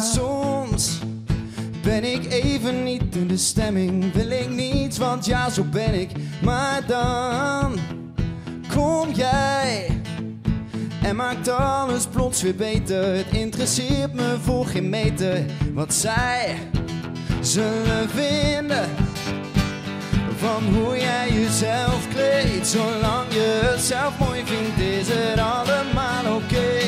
Soms ben ik even niet in de stemming, wil ik niet, want ja, zo ben ik. Maar dan kom jij en maakt alles plots weer beter. Het interesseert me voor geen meter wat zij zullen vinden van hoe jij jezelf kleedt. Zolang je het zelf mooi vindt, is het allemaal oké.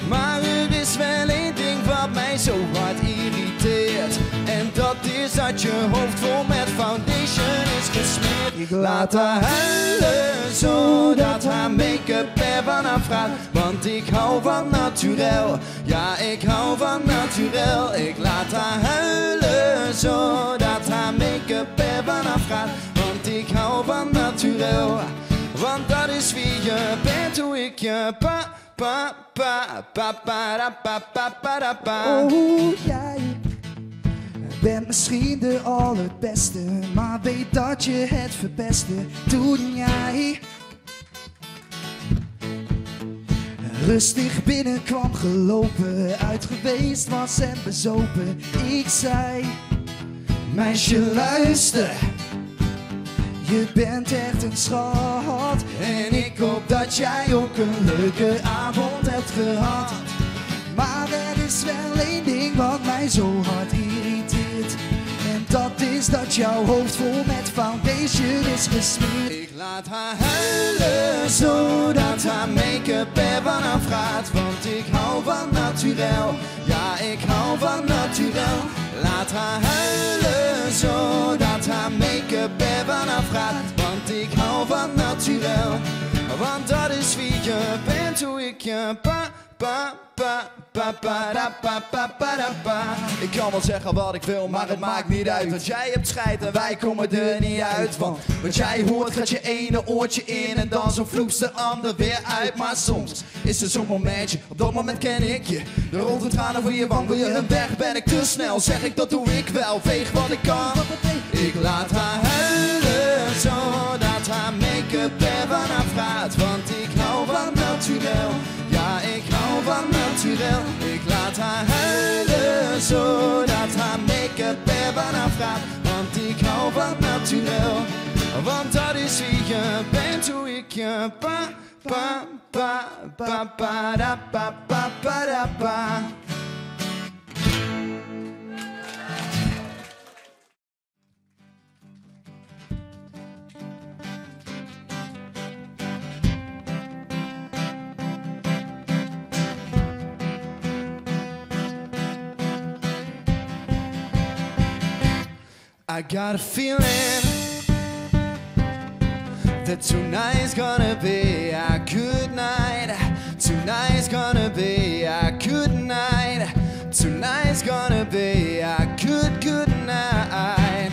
Maar er is wel één ding wat mij zo hard irriteert, en dat is dat je hoofd vol met foundation is gesmeerd. Ik laat haar huilen, zodat haar make-up er vanaf gaat. Want ik hou van naturel, ja ik hou van naturel. Ik laat haar huilen, zodat haar make-up er vanaf gaat. Want ik hou van naturel, want dat is wie je bent, hoe ik je Oh, jij bent misschien de allerbeste, maar weet dat je het verpeste toen jij rustig binnenkwam gelopen, uit geweest was en bezopen. Ik zei, meisje luister, je bent echt een schat. En ik hoop dat jij ook een leuke avond hebt gehad. Maar er is wel één ding wat mij zo hard irriteert, en dat is dat jouw hoofd vol met foundation is gesmeerd. Ik laat haar huilen, zodat haar make-up er vanaf gaat. Want ik hou van naturel, ja ik hou van naturel. Laat haar huilen, zodat haar make-up er vanaf gaat. Want ik hou van naturel, want dat is wie je bent, hoe ik je Ik kan wel zeggen wat ik wil, maar het maakt niet uit. Want jij hebt scheid en wij komen er niet uit. Want wat jij hoort gaat je ene oortje in en dan zo vloept de ander weer uit. Maar soms is er zo'n momentje, op dat moment ken ik je. De rode tranen voor je wang, wil je een weg, ben ik te snel. Zeg ik dat doe ik wel, veeg wat ik kan. Ik laat haar huilen, zodat haar make-up er vanaf gaat. Want ik hou van naturel, ja ik hou van naturel. Ik laat haar huilen, zodat haar make-up er vanaf gaat. Want ik hou van naturel, want dat is wie je bent, hoe ik je I got a feeling that tonight's gonna be a good night. Tonight's gonna be a good night. Tonight's gonna be a good night.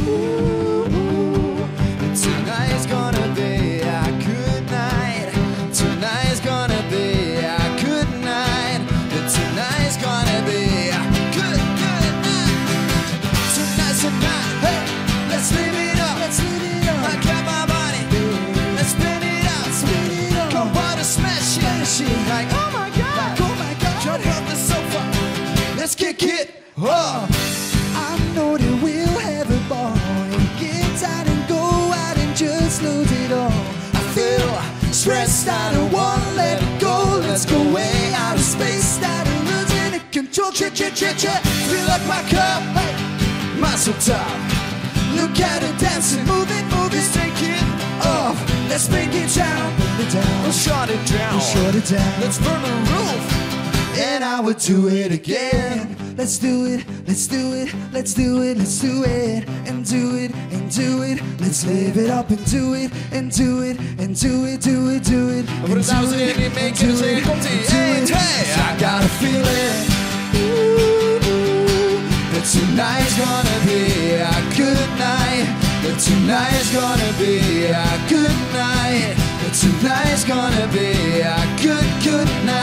Ooh, tonight's gonna be a good night. Tonight's gonna be a good night. Tonight's gonna be a good night. Tonight, hey, let's live it up. Let's live it up. I got my body, let's spin it up. Spin it up. Come on and smash it. Like, oh my God, Like, oh my God. jump off the sofa, let's kick it up. I know that we'll have a ball and get out and go out and just lose it all. I feel stressed, I don't wanna let it go. Let's go way out of space. Out of losing the control. Fill up my cup, my soul top. Look at her dancing, Move it, let's take it off. Let's break it down, Put it down. we'll shut it down. Shut it down. Let's burn the roof, and I would do it again. Let's do it, let's do it, let's do it, let's do it, and do it, and do it. Let's live it up and do it, and do it, and do it, do it, do it. Voor de dames en heren die mee kunnen zingen, komt ie. 1, 2. I got a feeling that tonight's gonna be a good night. That tonight's gonna be a good night. That tonight's gonna be a good night.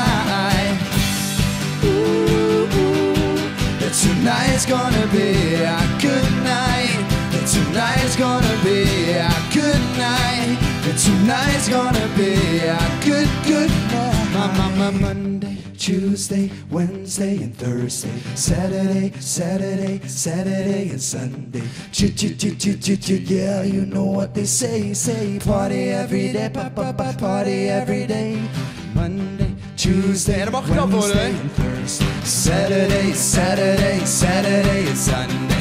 tonight's gonna be a good night. Tonight's gonna be a good night. Tonight's gonna be a good night. Monday, Tuesday, Wednesday, and Thursday, Saturday, Saturday, and Sunday. Yeah, you know what they say, party every day, party every day. Monday, Tuesday, dat mag geknapt worden, hè? Saturday, Saturday, and Sunday.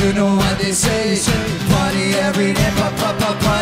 You know what they say, party every day, party